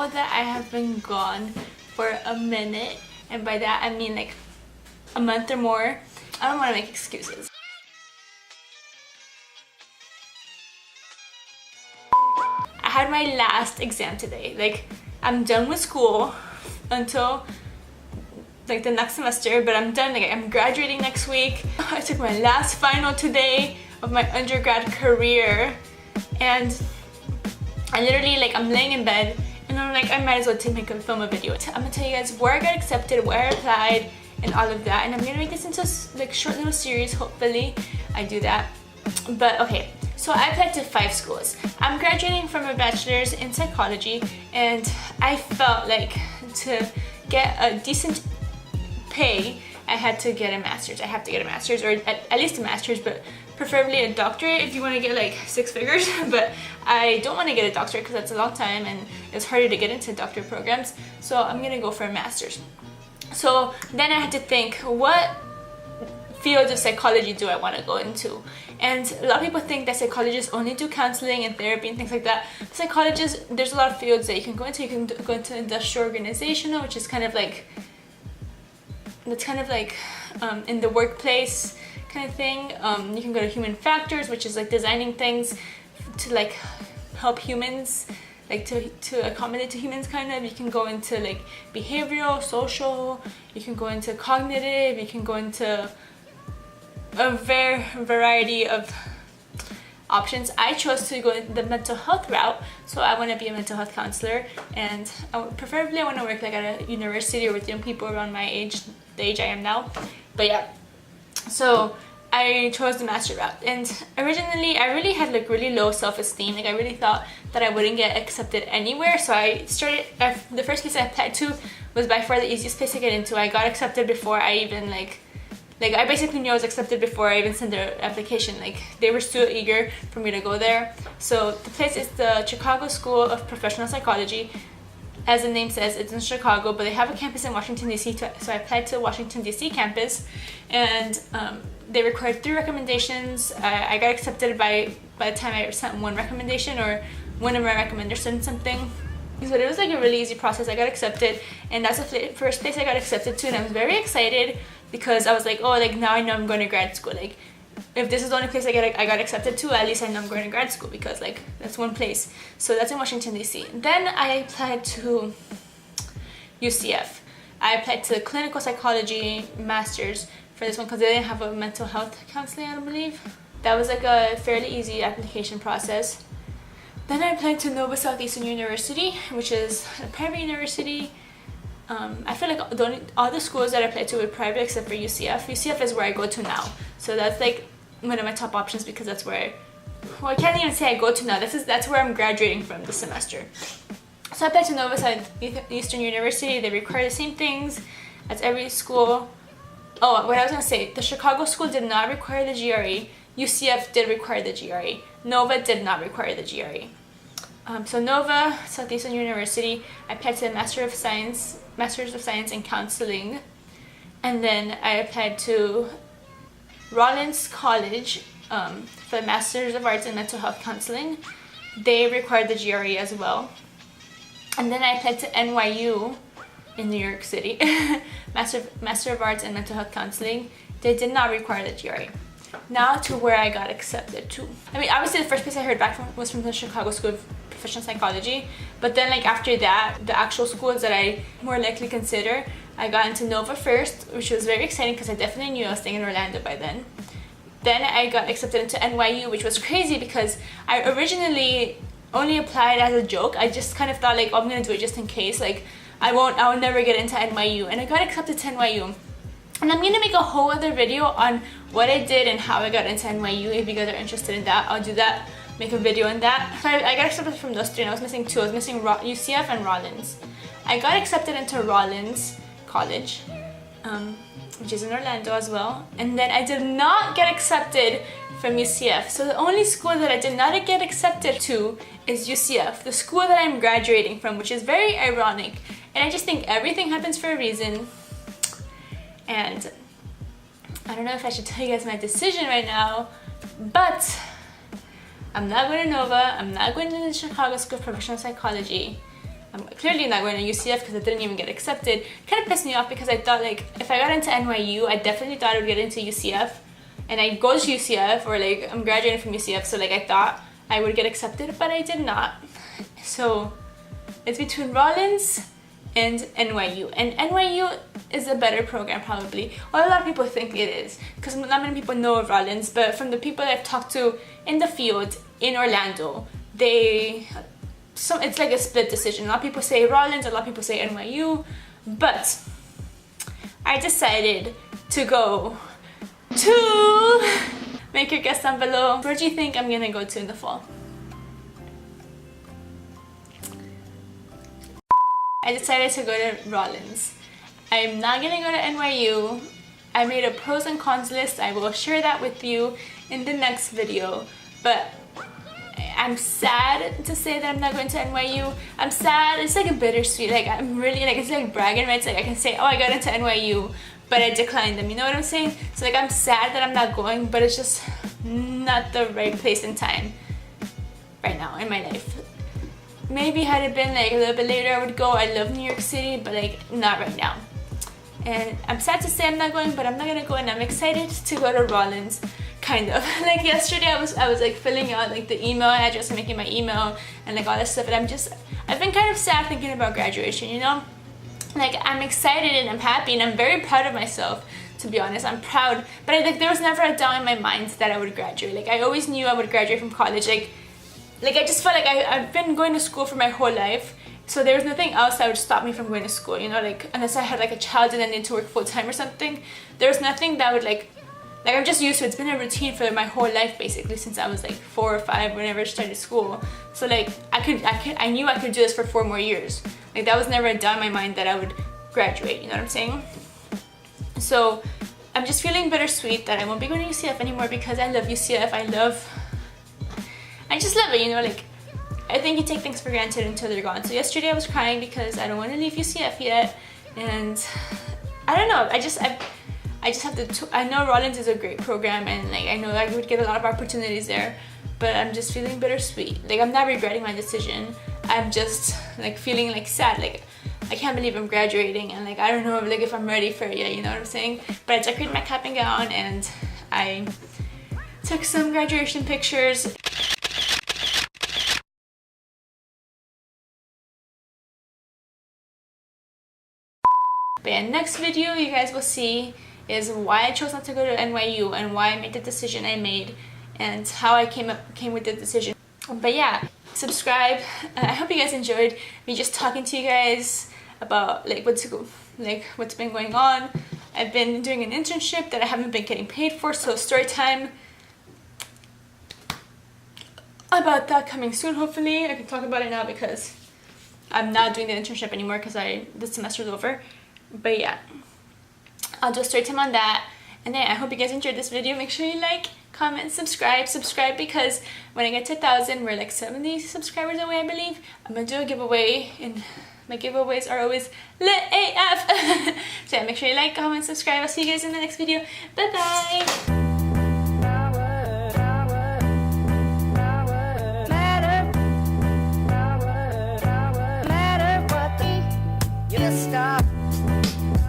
know that I have been gone for a minute, and by that I mean like a month or more. I don't want to make excuses. I had my last exam today. Like, I'm done with school until like the next semester, but I'm done. Like, I'm graduating next week. I took my last final today of my undergrad career, and I literally, like, I'm laying in bed and I'm like, I might as well film a video. I'm gonna tell you guys where I got accepted, where I applied, and all of that. And I'm gonna make this into like short little series. Hopefully I do that. But okay, so I applied to 5 schools. I'm graduating from a bachelor's in psychology, and I felt like to get a decent pay, I had to get a master's. I have to get a master's, or at least a master's, but preferably a doctorate if you want to get like 6 figures. But I don't want to get a doctorate because that's a long time and it's harder to get into doctorate programs. So I'm gonna go for a master's. So then I had to think, what fields of psychology do I want to go into? And a lot of people think that psychologists only do counseling and therapy and things like that. Psychologists, there's a lot of fields that you can go into. You can go into industrial organizational, which is kind of like, that's kind of like in the workplace kind of thing. You can go to human factors, which is like designing things to like help humans, like to accommodate to humans kind of. You can go into like behavioral, social, you can go into cognitive, you can go into a variety of options. I chose to go the mental health route, so I want to be a mental health counselor, and preferably I want to work like at a university or with young people around my age, the age I am now. But yeah, so I chose the master route, and originally I really had like really low self-esteem. Like, I really thought that I wouldn't get accepted anywhere, so I started, the first place I applied to was by far the easiest place to get into. I got accepted before I even like I basically knew I was accepted before I even sent the application. Like, they were so eager for me to go there. So the place is the Chicago School of Professional Psychology. As the name says, it's in Chicago, but they have a campus in Washington, D.C. So I applied to Washington, D.C. campus, and they required 3 recommendations. I got accepted by the time I sent 1 recommendation, or one of my recommenders sent something. So it was like a really easy process. I got accepted, and that's the first place I got accepted to, and I was very excited because I was like, oh, like now I know I'm going to grad school. Like, if this is the only place I got accepted to, at least I know I'm going to grad school, because like that's one place. So that's in Washington, D.C. Then I applied to UCF. I applied to clinical psychology master's for this one because they didn't have a mental health counseling, I don't believe. That was like a fairly easy application process. Then I applied to Nova Southeastern University, which is a private university. I feel like all the schools that I applied to were private except for UCF. UCF is where I go to now. So that's like one of my top options, because that's where I can't even say I go to now. That's where I'm graduating from this semester. So I applied to Nova Southeastern University. They require the same things as every school. Oh, what I was going to say, the Chicago school did not require the GRE. UCF did require the GRE. Nova did not require the GRE. So Nova Southeastern University, I applied to the Master's of Science in Counseling, and then I applied to Rollins College for the Master's of Arts in Mental Health Counseling. They required the GRE as well. And then I applied to NYU in New York City, Master of Arts in Mental Health Counseling. They did not require the GRE. Now to where I got accepted to. I mean, obviously the first place I heard back from was from the Chicago School of Professional Psychology, but then like after that, the actual schools that I more likely consider, I got into Nova first, which was very exciting because I definitely knew I was staying in Orlando by then. Then I got accepted into NYU, which was crazy because I originally only applied as a joke. I just kind of thought like, oh, I'm gonna do it just in case, like I'll never get into NYU, and I got accepted to NYU. And I'm gonna make a whole other video on what I did and how I got into NYU. If you guys are interested in that, I'll do that, make a video on that. So I got accepted from those 3, and I was missing 2. I was missing UCF and Rollins. I got accepted into Rollins College, which is in Orlando as well. And then I did not get accepted from UCF. So the only school that I did not get accepted to is UCF, the school that I'm graduating from, which is very ironic. And I just think everything happens for a reason. And I don't know if I should tell you guys my decision right now, but I'm not going to Nova, I'm not going to the Chicago School of Professional Psychology. I'm clearly not going to UCF because I didn't even get accepted. Kind of pissed me off because I thought like if I got into NYU, I definitely thought I would get into UCF, and I go to UCF, or like I'm graduating from UCF, so like I thought I would get accepted, but I did not. So it's between Rollins and NYU, and NYU is a better program probably. Well, a lot of people think it is because not many people know of Rollins, but from the people I've talked to in the field in Orlando, it's like a split decision. A lot of people say Rollins, a lot of people say NYU, but I decided to go to, make your guess down below. Where do you think I'm gonna go to in the fall? I decided to go to Rollins. I'm not gonna go to NYU. I made a pros and cons list. I will share that with you in the next video. But I'm sad to say that I'm not going to NYU. I'm sad. It's like a bittersweet. Like I'm really like, it's like bragging rights. Like I can say, oh, I got into NYU, but I declined them. You know what I'm saying? So like I'm sad that I'm not going, but it's just not the right place and time right now in my life. Maybe had it been like a little bit later I would go. I love New York City, but like not right now. And I'm sad to say I'm not going, but I'm not gonna go, and I'm excited to go to Rollins, kind of. Like yesterday I was like filling out like the email address and making my email and like all that stuff, and I've been kind of sad thinking about graduation, you know? Like I'm excited and I'm happy and I'm very proud of myself, to be honest. I'm proud, but there was never a doubt in my mind that I would graduate. Like I always knew I would graduate from college. Like I just felt like I've been going to school for my whole life, so there was nothing else that would stop me from going to school, you know, like unless I had like a child and I needed to work full-time or something. There was nothing that would like I'm just used to it. It's been a routine for my whole life basically since I was like 4 or 5 whenever I started school. So like I knew I could do this for 4 more years. Like that was never a doubt in my mind that I would graduate, you know what I'm saying? So I'm just feeling bittersweet that I won't be going to UCF anymore because I love UCF. I just love it, you know, like I think you take things for granted until they're gone. So yesterday I was crying because I don't want to leave UCF yet, and I don't know, I just have to, I know Rollins is a great program, and like I know I would get a lot of opportunities there, but I'm just feeling bittersweet. Like I'm not regretting my decision. I'm just like feeling like sad, like I can't believe I'm graduating, and like I don't know like if I'm ready for it yet, you know what I'm saying? But I decorated my cap and gown and I took some graduation pictures. But yeah, next video you guys will see is why I chose not to go to NYU and why I made the decision I made and how I came with the decision. But yeah, subscribe. I hope you guys enjoyed me just talking to you guys about like what's been going on. I've been doing an internship that I haven't been getting paid for, so story time about that coming soon. Hopefully I can talk about it now because I'm not doing the internship anymore because the semester's over. But yeah, I'll do a story time on that. And then I hope you guys enjoyed this video. Make sure you like, comment, subscribe because when I get to 1,000, we're like 70 subscribers away, I believe. I'm gonna do a giveaway, and my giveaways are always lit AF. So yeah, make sure you like, comment, subscribe. I'll see you guys in the next video. Bye bye.